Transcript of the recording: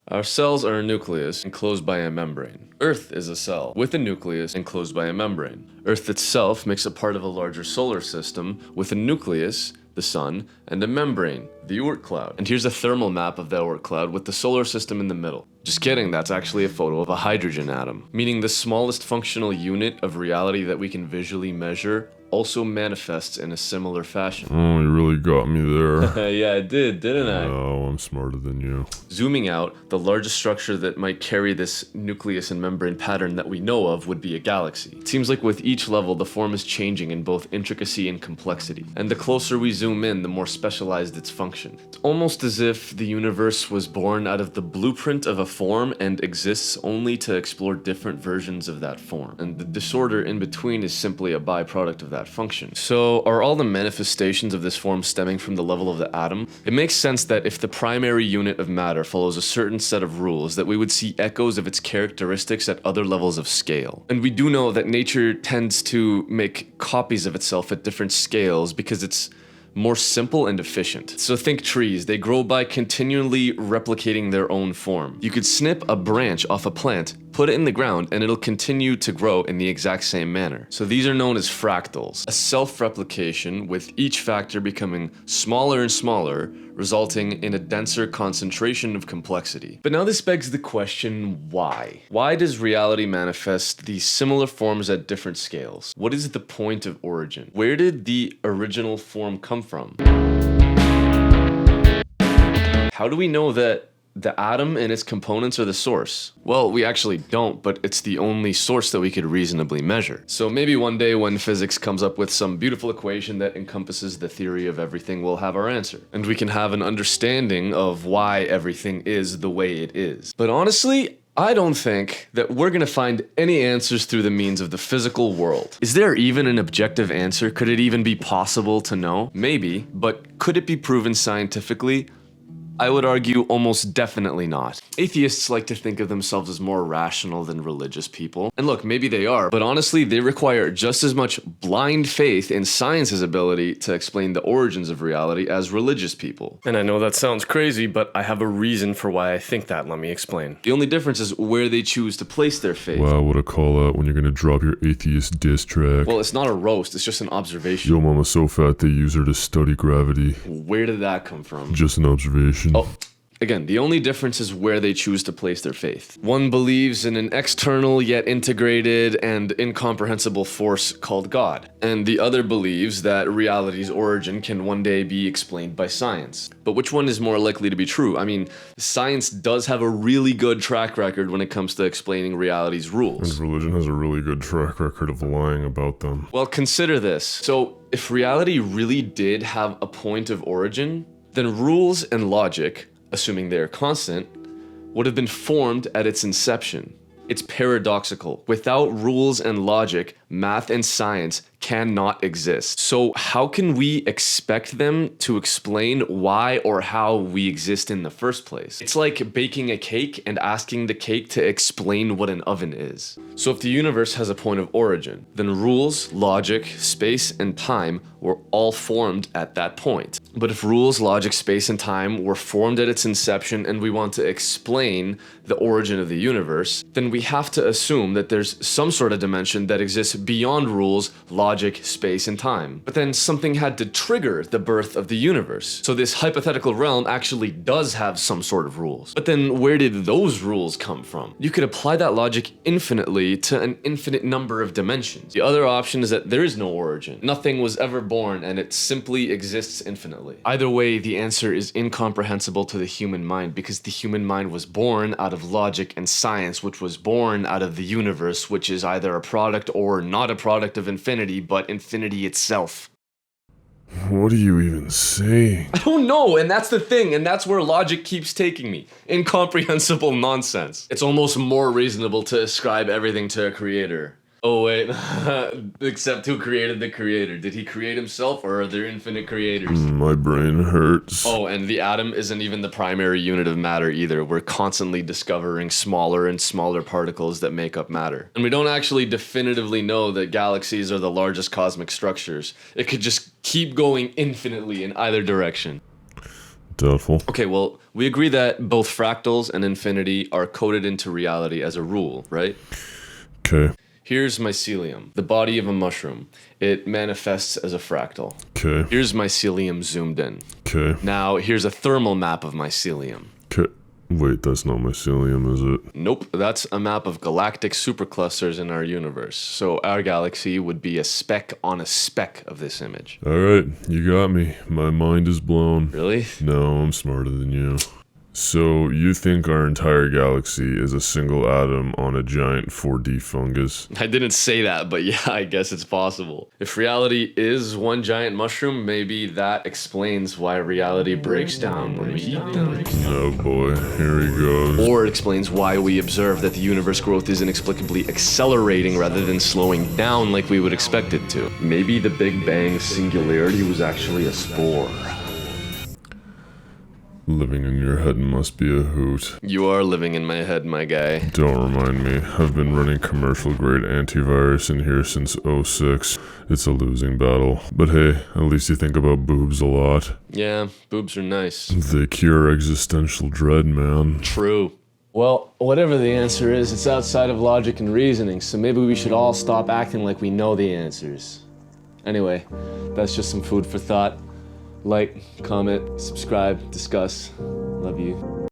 Our cells are a nucleus enclosed by a membrane. Earth is a cell with a nucleus enclosed by a membrane. Earth itself makes a part of a larger solar system with a nucleus, the sun, and a membrane, the Oort cloud. And here's a thermal map of the Oort cloud with the solar system in the middle. Just kidding, that's actually a photo of a hydrogen atom, meaning the smallest functional unit of reality that we can visually measure also manifests in a similar fashion. Oh, you really got me there. Yeah, I did, didn't I? Oh, I'm smarter than you. Zooming out, the largest structure that might carry this nucleus and membrane pattern that we know of would be a galaxy. It seems like with each level, the form is changing in both intricacy and complexity. And the closer we zoom in, the more specialized its function. It's almost as if the universe was born out of the blueprint of a form and exists only to explore different versions of that form. And the disorder in between is simply a byproduct of that function. So are all the manifestations of this form stemming from the level of the atom? It makes sense that if the primary unit of matter follows a certain set of rules, that we would see echoes of its characteristics at other levels of scale. And we do know that nature tends to make copies of itself at different scales because it's more simple and efficient. So think trees, they grow by continually replicating their own form. You could snip a branch off a plant, put it in the ground, and it'll continue to grow in the exact same manner. So these are known as fractals, a self-replication with each factor becoming smaller and smaller, resulting in a denser concentration of complexity. But now this begs the question, why? Why does reality manifest these similar forms at different scales? What is the point of origin? Where did the original form come from? How do we know that the atom and its components are the source? Well, we actually don't, but it's the only source that we could reasonably measure. So maybe one day when physics comes up with some beautiful equation that encompasses the theory of everything, we'll have our answer. And we can have an understanding of why everything is the way it is. But honestly, I don't think that we're gonna find any answers through the means of the physical world. Is there even an objective answer? Could it even be possible to know? Maybe, but could it be proven scientifically? I would argue almost definitely not. Atheists like to think of themselves as more rational than religious people. And look, maybe they are, but honestly, they require just as much blind faith in science's ability to explain the origins of reality as religious people. And I know that sounds crazy, but I have a reason for why I think that. Let me explain. The only difference is where they choose to place their faith. Wow, what a call out when you're gonna drop your atheist diss track. Well, it's not a roast, it's just an observation. Yo mama's so fat they use her to study gravity. Where did that come from? Just an observation. Oh, again, the only difference is where they choose to place their faith. One believes in an external yet integrated and incomprehensible force called God, and the other believes that reality's origin can one day be explained by science. But which one is more likely to be true? I mean, science does have a really good track record when it comes to explaining reality's rules. And religion has a really good track record of lying about them. Well, consider this. So, if reality really did have a point of origin, then rules and logic, assuming they are constant, would have been formed at its inception. It's paradoxical. Without rules and logic, math and science cannot exist. So how can we expect them to explain why or how we exist in the first place? It's like baking a cake and asking the cake to explain what an oven is. So if the universe has a point of origin, then rules, logic, space, and time were all formed at that point. But if rules, logic, space, and time were formed at its inception and we want to explain the origin of the universe, then we have to assume that there's some sort of dimension that exists beyond rules, logic, space, and time. But then something had to trigger the birth of the universe. So this hypothetical realm actually does have some sort of rules. But then where did those rules come from? You could apply that logic infinitely to an infinite number of dimensions. The other option is that there is no origin. Nothing was ever born and it simply exists infinitely. Either way, the answer is incomprehensible to the human mind because the human mind was born out of logic and science, which was born out of the universe, which is either a product or not a product of infinity, but infinity itself. What are you even saying? I don't know, and that's the thing, and that's where logic keeps taking me. Incomprehensible nonsense. It's almost more reasonable to ascribe everything to a creator. Oh wait, except who created the creator? Did he create himself or are there infinite creators? My brain hurts. Oh, and the atom isn't even the primary unit of matter either. We're constantly discovering smaller and smaller particles that make up matter. And we don't actually definitively know that galaxies are the largest cosmic structures. It could just keep going infinitely in either direction. Doubtful. Okay, well, we agree that both fractals and infinity are coded into reality as a rule, right? Okay. Here's mycelium, the body of a mushroom. It manifests as a fractal. Okay. Here's mycelium zoomed in. Okay. Now, here's a thermal map of mycelium. Okay. Wait, that's not mycelium, is it? Nope, that's a map of galactic superclusters in our universe. So our galaxy would be a speck on a speck of this image. Alright, you got me. My mind is blown. Really? No, I'm smarter than you. So, you think our entire galaxy is a single atom on a giant 4D fungus? I didn't say that, but yeah, I guess it's possible. If reality is one giant mushroom, maybe that explains why reality breaks down when we eat them. Oh boy, here he goes. Or it explains why we observe that the universe growth is inexplicably accelerating rather than slowing down like we would expect it to. Maybe the Big Bang singularity was actually a spore. Living in your head must be a hoot. You are living in my head, my guy. Don't remind me. I've been running commercial grade antivirus in here since '06. It's a losing battle. But hey, at least you think about boobs a lot. Yeah, boobs are nice. They cure existential dread, man. True. Well, whatever the answer is, it's outside of logic and reasoning, so maybe we should all stop acting like we know the answers. Anyway, that's just some food for thought. Like, comment, subscribe, discuss. Love you.